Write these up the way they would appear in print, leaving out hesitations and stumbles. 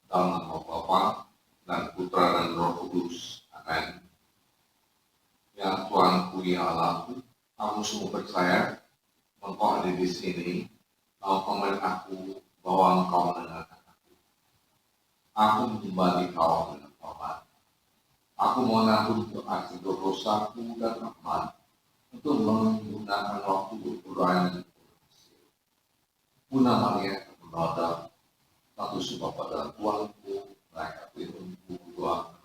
Dalam nama Bapa dan Putra dan Roh Kudus. Amin. Ya Tuanku, ya Allahku, aku sungguh percaya Engkau ada di sini. Engkau melihat aku, bahwa Engkau mendengarkan aku. Aku menyembah Kau dengan hormat. Aku mohon ampun untuk dosaku dan rahmat, untuk menggunakan waktu berdoa dan berdoa. Guna Maria Penolong, satu sebab pada Tuanku, mereka firmanku doa.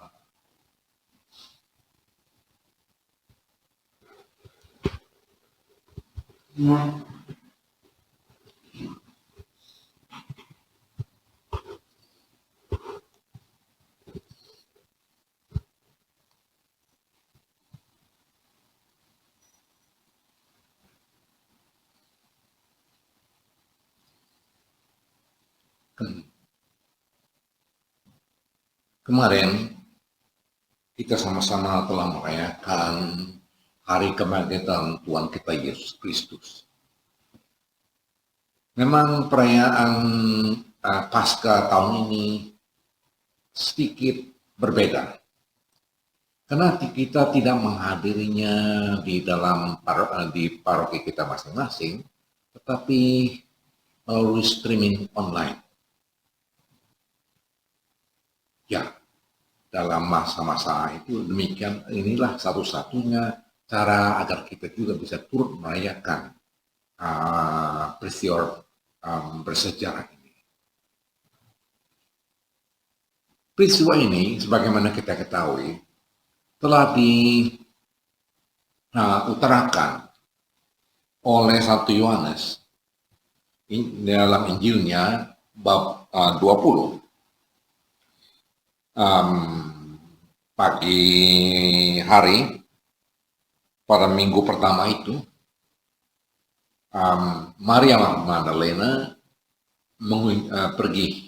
Kemarin kita sama-sama telah merayakan hari kebangkitan Tuhan kita Yesus Kristus. Memang perayaan Paskah tahun ini sedikit berbeda, karena kita tidak menghadirinya di dalam di paroki kita masing-masing, tetapi melalui streaming online. Ya, dalam masa-masa itu demikian, inilah satu-satunya cara agar kita juga bisa turut merayakan peristiwa bersejarah ini. Peristiwa ini, sebagaimana kita ketahui, telah diutarakan oleh Santo Yohanes dalam Injilnya bab 20. Pagi hari pada minggu pertama itu, Maria Magdalena pergi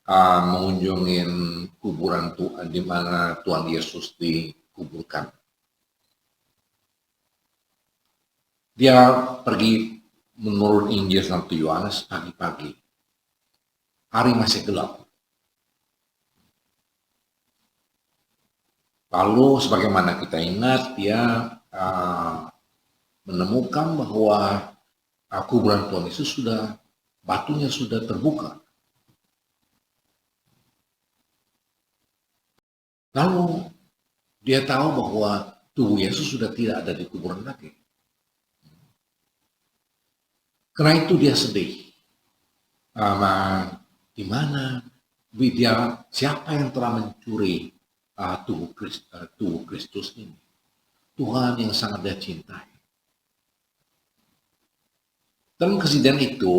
mengunjungi kuburan di mana Tuhan Yesus dikuburkan. Dia pergi menurut Injil Santo Yohanes pagi-pagi. Hari masih gelap. Lalu sebagaimana kita ingat, dia menemukan bahwa kuburan Tuhan Yesus batunya sudah terbuka. Lalu dia tahu bahwa tubuh Yesus sudah tidak ada di kuburan lagi. Karena itu dia sedih. Di mana siapa yang telah mencuri tubuh Kristus ini? Tuhan yang sangat dia cintai. Dalam kejadian itu,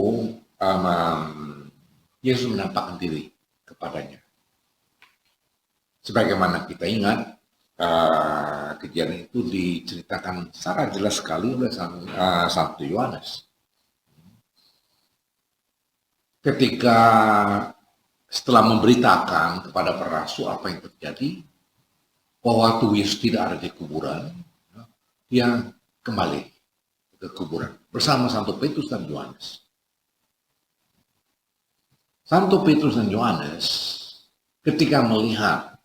Yesus menampakkan diri kepadanya. Sebagaimana kita ingat, kejadian itu diceritakan secara jelas sekali oleh Santo Yohanes. Ketika setelah memberitakan kepada para rasul apa yang terjadi, bahwa tubuh Yesus tidak ada di kuburan, dia kembali ke kuburan bersama Santo Petrus dan Yohanes. Santo Petrus dan Yohanes ketika melihat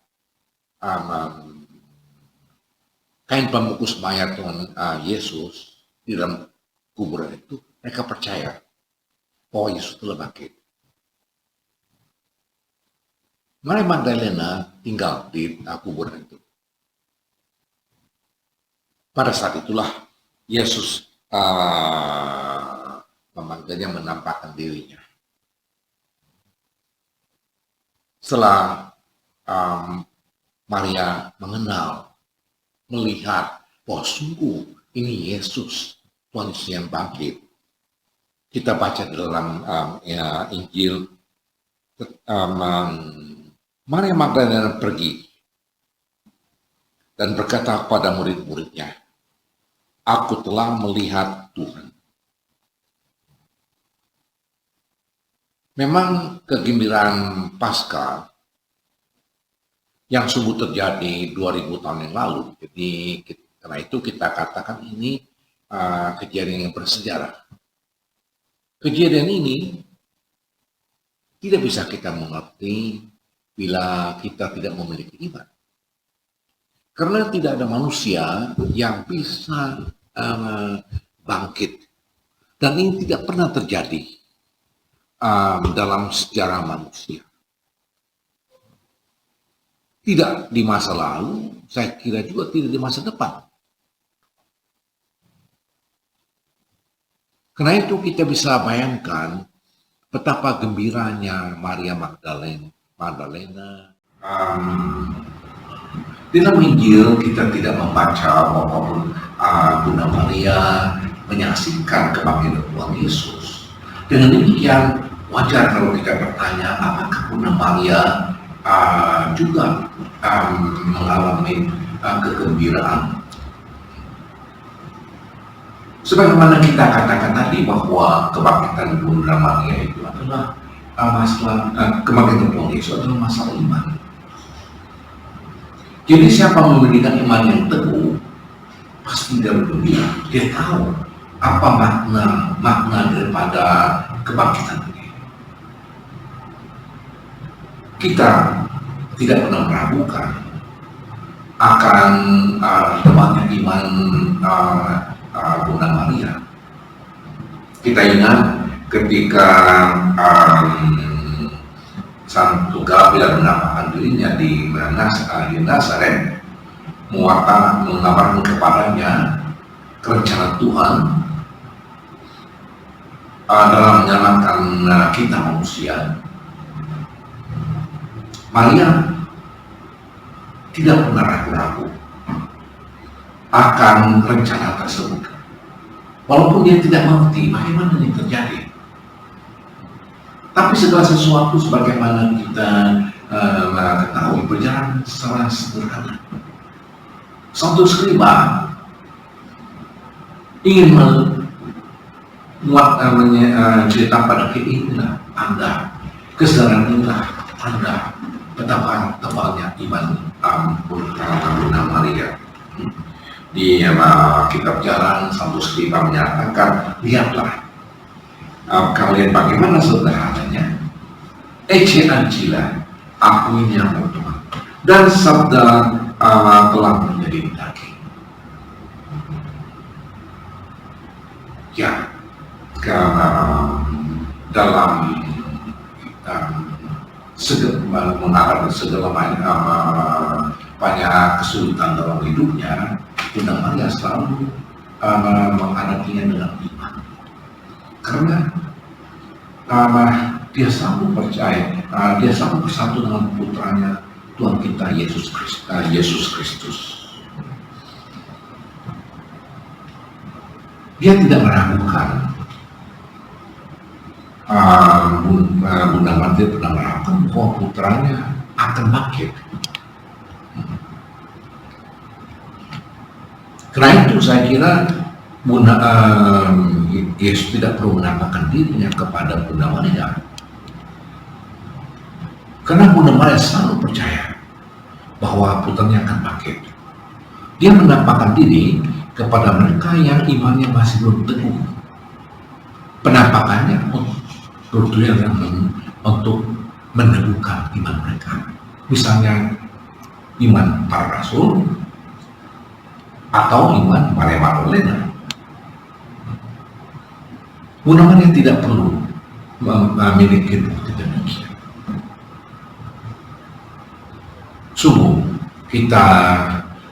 kain pembungkus mayat Tuhan Yesus di dalam kuburan itu, mereka percaya bahwa Yesus telah bangkit. Maria Magdalena tinggal di kuburan itu. Pada saat itulah Yesus memanggilnya, menampakkan dirinya. Setelah Maria mengenal, melihat bahwa sungguh ini Yesus, Tuhan Yesus yang bangkit. Kita baca dalam Injil, Maria Magdalena pergi dan berkata kepada murid-muridnya, "Aku telah melihat Tuhan." Memang kegembiraan Paskah yang sungguh terjadi 2000 tahun yang lalu. Jadi karena itu kita katakan ini kejadian yang bersejarah. Kejadian ini tidak bisa kita mengerti bila kita tidak memiliki iman. Karena tidak ada manusia yang bisa bangkit. Dan ini tidak pernah terjadi dalam sejarah manusia. Tidak di masa lalu, saya kira juga tidak di masa depan. Karena itu kita bisa bayangkan betapa gembiranya Maria Magdalena. Dalam Injil kita tidak membaca bahwa Bunda Maria menyaksikan kebangkitan Tuhan Yesus. Dengan demikian wajar kalau kita bertanya, apakah Bunda Maria juga mengalami kegembiraan? Sebagaimana kita katakan tadi bahwa kebangkitan Bunda Maria itu adalah masalah kebangkitan Tuhan Yesus adalah masalah iman. Jadi siapa memiliki iman yang teguh pasti dia bergembira. Dia tahu apa makna daripada kebangkitan ini. Kita tidak pernah meragukan akan tebaknya iman Bunda Maria. Kita ingat ketika Santo Gabriel menampakkan dirinya di Nazaret, mengabarkan kepadanya rencana Tuhan dalam menyelamatkan kita manusia. Maria tidak pernah ragu-ragu akan rencana tersebut, walaupun dia tidak mengerti bagaimana ini terjadi. Tapi segala sesuatu sebagaimana kita ketahui berjalan secara sederhana. Santo Skriba ingin menceritakan pada kita, inilah Anda, kesadaran inilah Anda, betapa tebalnya iman Bunda Maria. Di kitab Jalan, Santo Skriba menyatakan, lihatlah, kalian bagaimana sederhananya, Ecce Ancilla, aku ini yang Tuhan, dan sabda telah menjadi daging. Ya, dalam mengalami segala banyak kesulitan dalam hidupnya, Bunda Maria selalu menghadapinya dengan iman. Karena dia selalu percaya, dia selalu bersatu dengan putranya Tuhan kita Yesus Kristus. Dia tidak meragukan. Bunda Maria tidak meragukan bahwa putranya akan bangkit. Karena itu saya kira Yesus tidak perlu menampakkan dirinya kepada Bunda Maria, karena Bunda Maria selalu percaya bahwa putranya akan bangkit. Dia menampakkan diri kepada mereka yang imannya masih belum teguh. Penampakannya bertujuan untuk meneguhkan iman mereka. Misalnya iman para rasul atau iman Maria Magdalena. Bunda Maria tidak perlu memiliki bukti demikian. Sungguh kita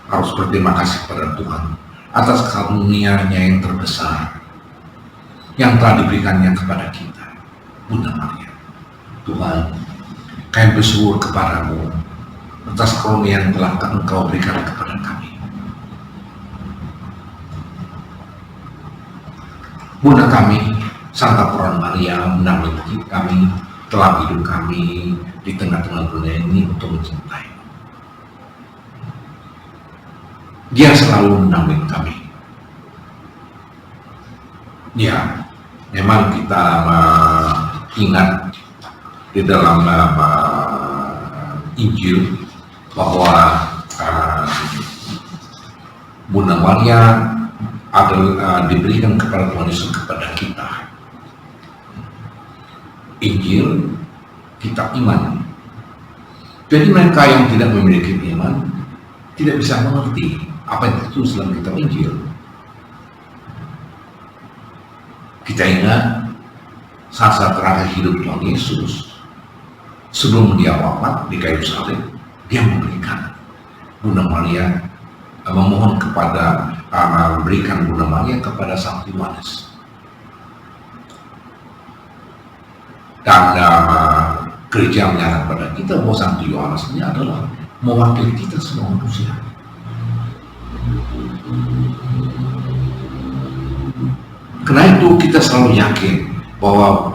harus berterima kasih kepada Tuhan atas karunia-Nya yang terbesar yang telah diberikannya kepada kita, Bunda Maria. Tuhan, kami bersyukur kepadamu atas karunia yang telah Engkau berikan kepada kami. Bunda kami, Santa Peron Maria, mendampingi kami dalam hidup kami di tengah-tengah dunia ini untuk mencintai. Dia selalu mendampingi kami. Ya, memang kita ingat di dalam Injil bahwa Bunda Maria adalah diberikan kepada Tuhan Yesus kepada kita. Injil, kitab iman, Jadi mereka yang tidak memiliki iman tidak bisa mengerti apa yang tertulis dalam kitab Injil. Kita ingat saat-saat terakhir hidup Tuhan Yesus, sebelum dia wafat di kayu salib, dia memberikan Bunda Maria, memohon kepada memberikan Bunda Maria kepada Santo Yohanes. Dan gereja menyatakan pada kita bahwa Santo Yohanes ini adalah mewakili kita semua manusia. Karena itu kita selalu yakin bahwa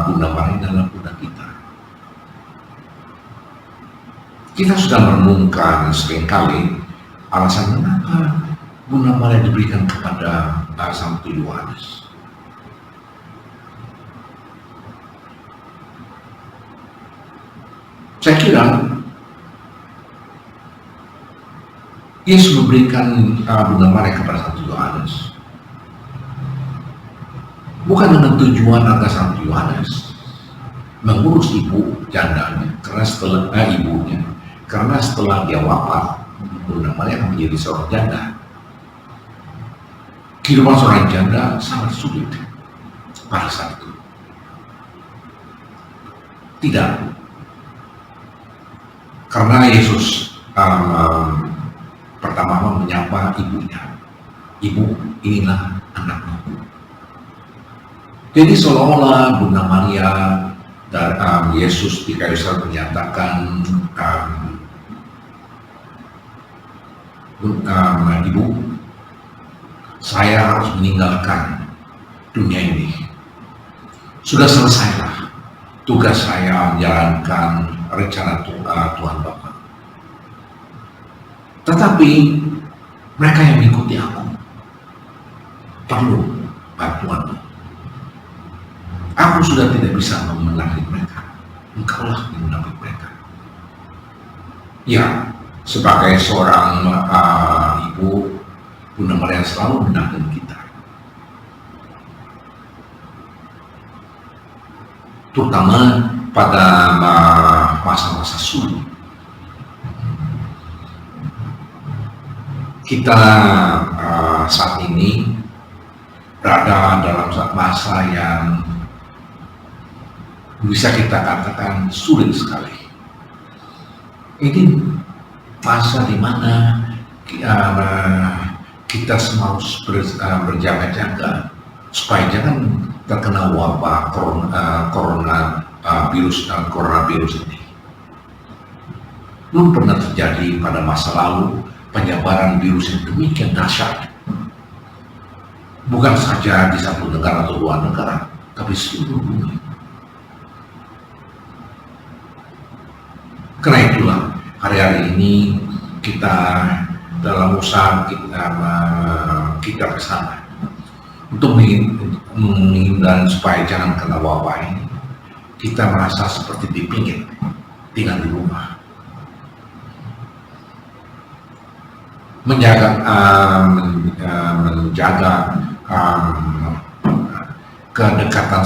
Bunda Maria adalah Bunda kita. Kita sudah merenungkan seringkali alasan mengapa Bunda Maria diberikan kepada Santo Yohanes. Saya kira Yesus memberikan Bunda Maria kepada Santo Yohanes bukan dengan tujuan agar Santo Yohanes mengurus ibu jandanya, karena setelah dia wafat, Bunda Maria akan menjadi seorang janda. Kehidupan seorang janda sangat sulit pada saat itu. Tidak, karena Yesus pertama menyapa ibunya. Ibu, inilah anakmu. Jadi seolah-olah Bunda Maria dan Yesus di kayu salib menyatakan, Ibu, saya harus meninggalkan dunia ini. Sudah selesailah tugas saya menjalankan rencana Tuhan Bapa. Tetapi mereka yang mengikuti aku perlu bantuanmu. Aku sudah tidak bisa memenangi mereka. Engkaulah yang menampik mereka. Ya, sebagai seorang ibu, Bunda Maria selalu mendampingi kita. Terutama pada masa-masa sulit. Kita saat ini berada dalam masa yang bisa kita katakan sulit sekali. Ini masa di mana kita semua harus berjaga-jaga supaya jangan terkena wabah coronavirus ini. Belum pernah terjadi pada masa lalu penyebaran virus yang demikian dahsyat. Bukan saja di satu negara atau dua negara, tapi seluruh dunia. Karena itulah hari-hari ini kita dalam usaha kita bersama untuk menghindari supaya jangan kena wabah ini, kita merasa seperti dipingit tinggal di rumah, menjaga kedekatan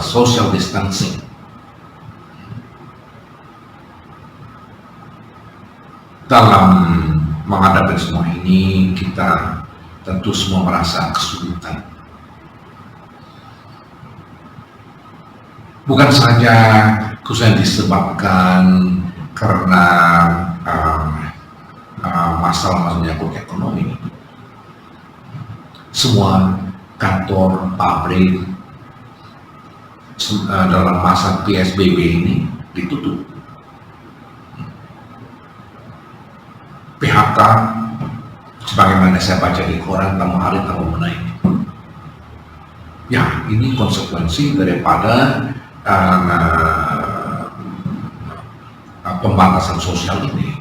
social distancing. Dalam menghadapi semua ini, kita tentu semua merasa kesulitan. Bukan saja khususnya disebabkan karena masalah menyangkut ekonomi. Semua kantor, pabrik dalam masa PSBB ini ditutup. PHK, sebagaimana saya baca di koran, tambah hari tambah menaik. Ya, ini konsekuensi daripada pembatasan sosial ini,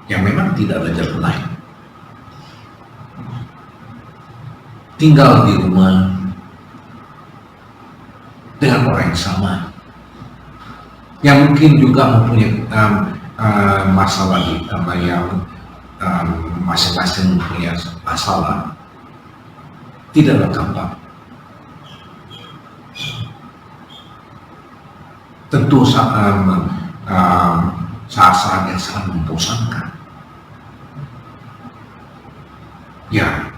yang memang tidak ada jalan lain. Tinggal di rumah dengan orang yang sama, yang mungkin juga mempunyai masalah yang masing-masing punya masalah, tidaklah gampang. Tentu saat-saat yang sangat membosankan. Ya,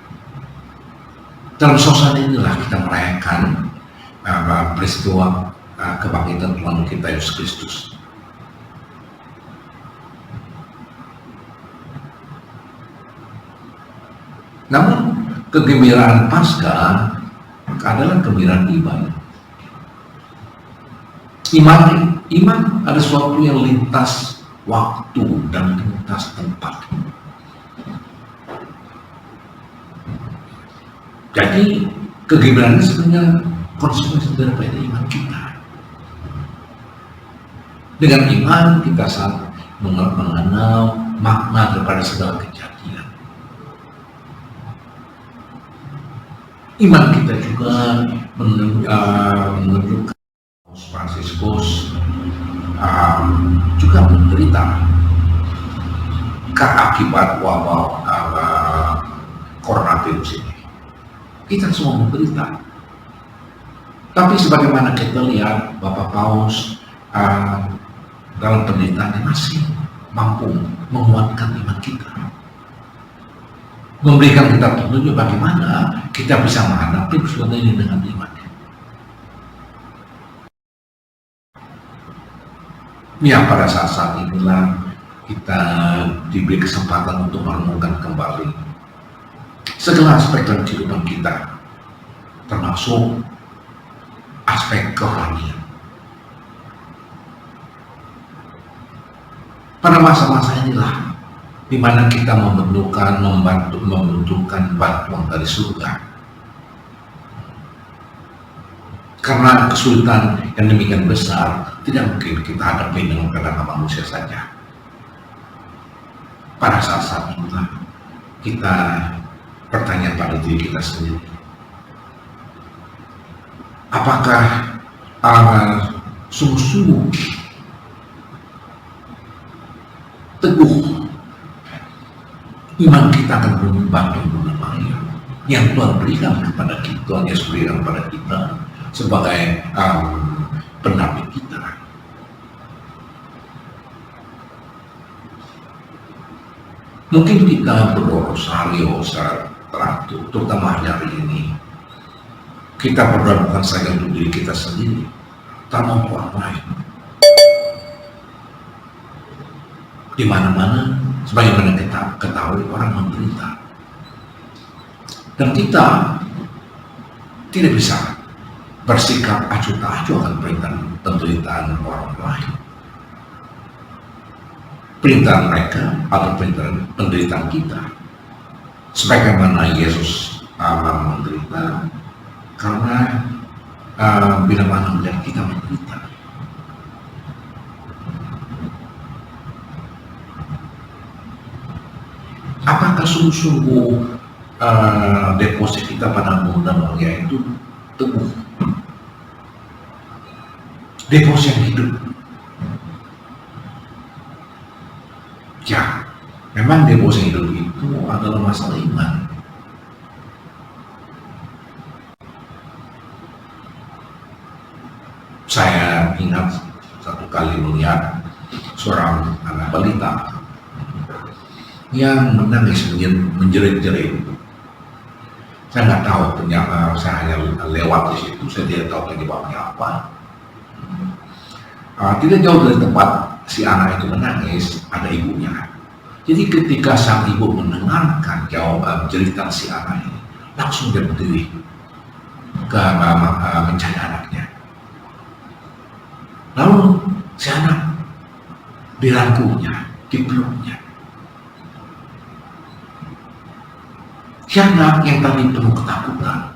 dalam suasana inilah kita merayakan peristiwa kebangkitan Tuhan kita Yesus Kristus. Namun kegembiraan Paskah adalah kegembiraan iman. Iman ada sesuatu yang lintas waktu dan lintas tempat. Jadi kegembiraan sebenarnya konsekuensi daripada iman kita. Dengan iman kita saat mengenal makna daripada segala kejadian. Iman kita juga menunjukkan Fransiskus juga menderita akibat wabah coronavirus ini. Kita semua menderita. Tapi sebagaimana kita lihat, Bapak Paus dalam penderitaannya masih mampu menguatkan iman kita, memberikan kita petunjuk bagaimana kita bisa menghadapi persoalan ini dengan iman. Ya, pada saat inilah kita diberi kesempatan untuk merenungkan kembali segala aspek dalam kehidupan kita, termasuk aspek kerohanian. Pada masa-masa inilah di mana kita membutuhkan bantuan dari surga. Karena kesulitan yang demikian besar tidak mungkin kita hadapi dengan kedatangan manusia saja. Pada saat-saat itulah kita bertanya pada diri kita sendiri, apakah sungguh-sungguh teguh iman kita akan membantu yang Tuhan berikan kepada kita, Tuhan Yesus berikan kepada kita sebagai pendamping kita. Mungkin kita berdoa rosario secara teratur, terutama hari ini. Kita berdoa bukan saja untuk diri kita sendiri, tapi untuk orang lain. Di mana-mana, sebagaimana kita ketahui, orang menderita. Dan kita tidak bisa bersikap acuh tak acuh akan penderitaan orang lain. Penderitaan mereka atau penderitaan kita. Sebagaimana Yesus menderita, karena bila mana melihat kita menderita. Apakah sungguh-sungguh deposit kita pada Bunda Maria itu teguh? Deposit yang hidup. Ya, memang deposit hidup itu adalah masalah iman. Saya ingat satu kali melihat seorang anak balita yang menangis menjerit-jerit. Saya nggak tahu, ternyata saya hanya lewat di situ, saya tidak tahu penyebabnya apa. Tidak jauh dari tempat si anak itu menangis, ada ibunya. Jadi ketika sang ibu mendengarkan jawaban cerita si anak ini, langsung dia berdiri ke mencari anaknya. Lalu si anak dirangkulnya, dipeluknya. Si anak yang tadi penuh ketakutan,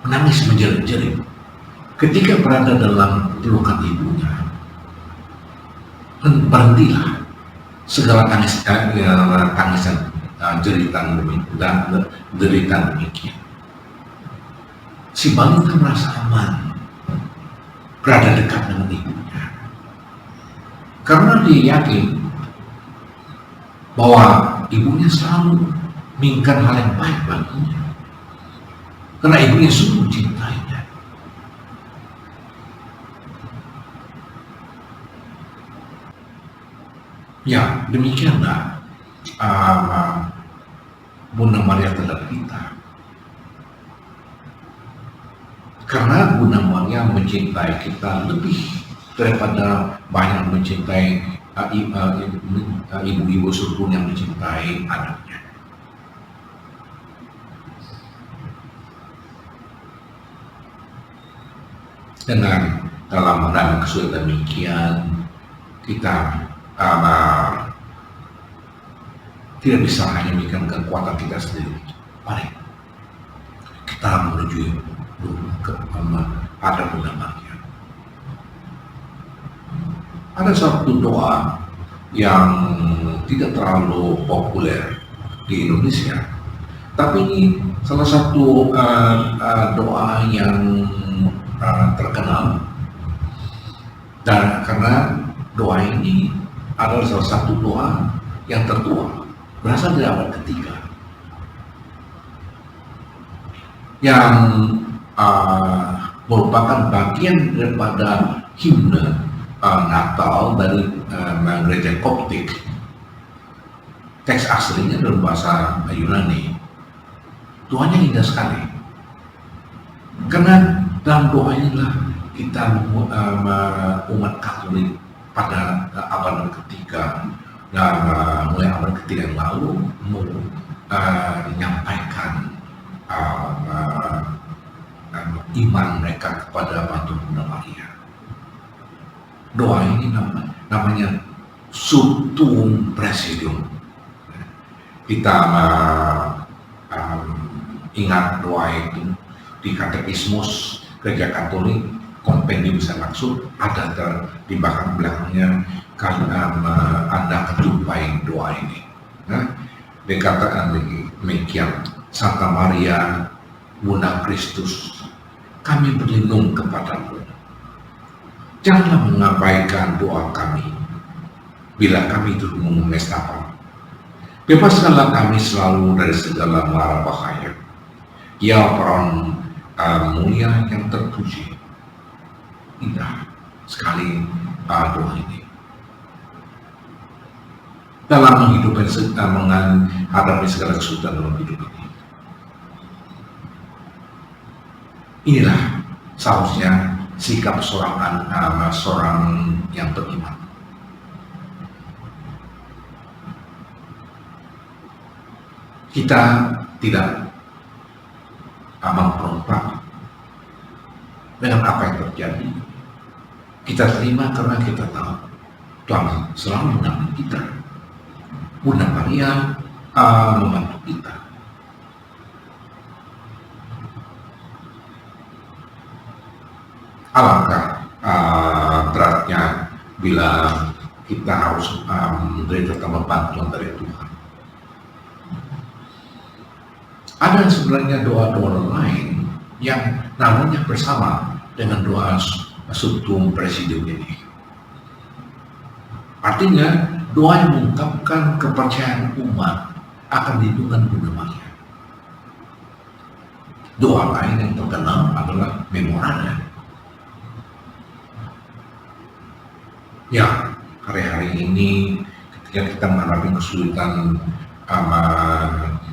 menangis menjerit-jerit. Ketika berada dalam pelukan ibunya, berhentilah segala tangisan, jeritan dan deritan demikian. Si balita merasa aman berada dekat dengan ibunya, karena dia yakin bahwa ibunya selalu menginginkan hal yang baik baginya, karena ibunya sungguh mencintainya. Ya, demikianlah Bunda Maria terhadap kita. Karena Bunda Maria mencintai kita lebih daripada banyak mencintai ibu-ibu surga yang mencintai anaknya. Dengan dalam kesulitan demikian, kita tidak bisa hanya memberikan kekuatan kita sendiri. Mari kita menuju pada Bunda Maria. Ada satu doa yang tidak terlalu populer di Indonesia, tapi ini salah satu doa yang terkenal, dan karena doa ini adalah salah satu doa yang tertua, berasal dari abad ketiga, yang merupakan bagian daripada himne Natal dari gereja Koptik. Teks aslinya dalam bahasa Yunani. Doanya indah sekali, karena dalam doa inilah kita umat Katolik pada abad ketiga dan mulai abad ketiga yang lalu menyampaikan iman mereka kepada Bantuan Bunda Maria. Doa ini namanya Subtuum Praesidium. Kita ingat doa itu di Katekismus Gereja Katolik, kompendium saya maksud, ada di belakangnya Anda akan jumpai doa ini. Dikatakan demikian, Santa Maria Bunda Kristus, kami berlindung kepadamu. Janganlah mengabaikan doa kami bila kami turut menestapan. Bebaskanlah kami selalu dari segala mara bahaya. Ya peron mulia yang terpuji. Indah sekali doa ini. Dalam menghadapi segala kesulitan dalam hidup ini. Inilah seharusnya sikap seorang yang beriman. Kita tidak memperompak dengan apa yang terjadi. Kita terima karena kita tahu Tuhan selalu menemani kita. Bunda Maria membantu kita. Alangkah beratnya bila kita harus menderita tanpa bantuan dari Tuhan. Ada sebenarnya doa-doa lain yang namanya bersama dengan doa Subtuum Praesidium ini. Artinya doa yang mengungkapkan kepercayaan umat akan lindungan Bunda Maria. Doa lain yang terkenal adalah Memorare. Ya, hari-hari ini ketika kita mengalami kesulitan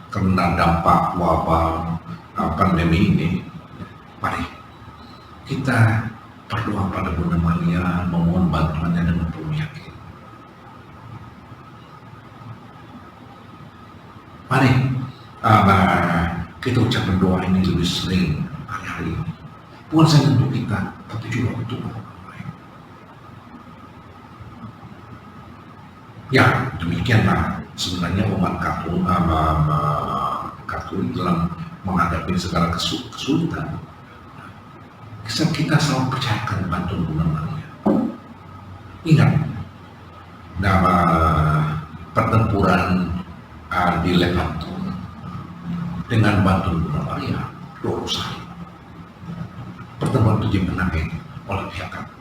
karena dampak wabah pandemi ini, mari kita berdoa pada Bunda Maria, memohon bantuannya dengan penuh yakin. Mari kita ucapkan doa ini lebih sering hari-hari ini, bukan saja untuk kita, tapi juga untuk orang lain. Ya, demikianlah sebenarnya umat Katolik dalam menghadapi segala kesulitan. Kita selalu percayakan bantuan Bunda Maria. Ingat, nama pertempuran di Lepanto dengan bantuan Bunda Maria, Dorosai. Pertempuran itu dimenangkan oleh pihak Katolik.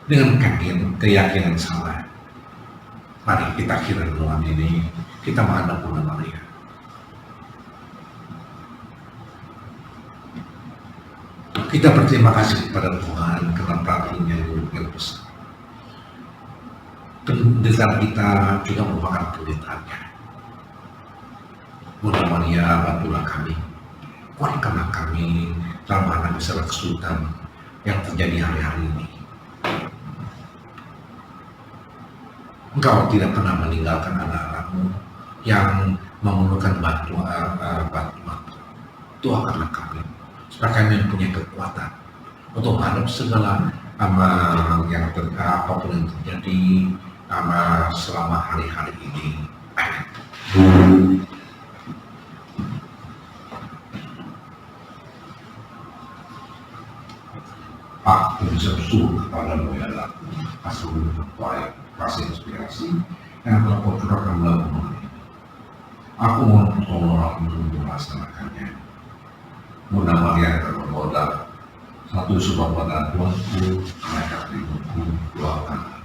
Dengan keyakinan salah, mari kita akhiri renungan ini, kita menghadap Bunda Maria. Kita berterima kasih kepada Tuhan karena perhatiannya yang besar. penderitaan kita juga merupakan penderitaannya. Bunda Maria, bantulah kami, kuatkanlah kami dalam menghadapi segala kesulitan yang terjadi hari-hari ini. Engkau tidak pernah meninggalkan anak-anakmu yang memerlukan bantuan. Doakanlah kami supaya kami mempunyai kekuatan untuk menghadapi segala apapun yang terjadi selama hari-hari ini. Aku bisa bersyukur kepadamu ya Allah, atas baik, kasih inspirasi yang telah kau curahkan melalui rumah ini. Aku mohon pertolongan untuk melaksanakannya. Bunda Maria termodal satu sebab pada Tuanku, mereka ibuku, doakan.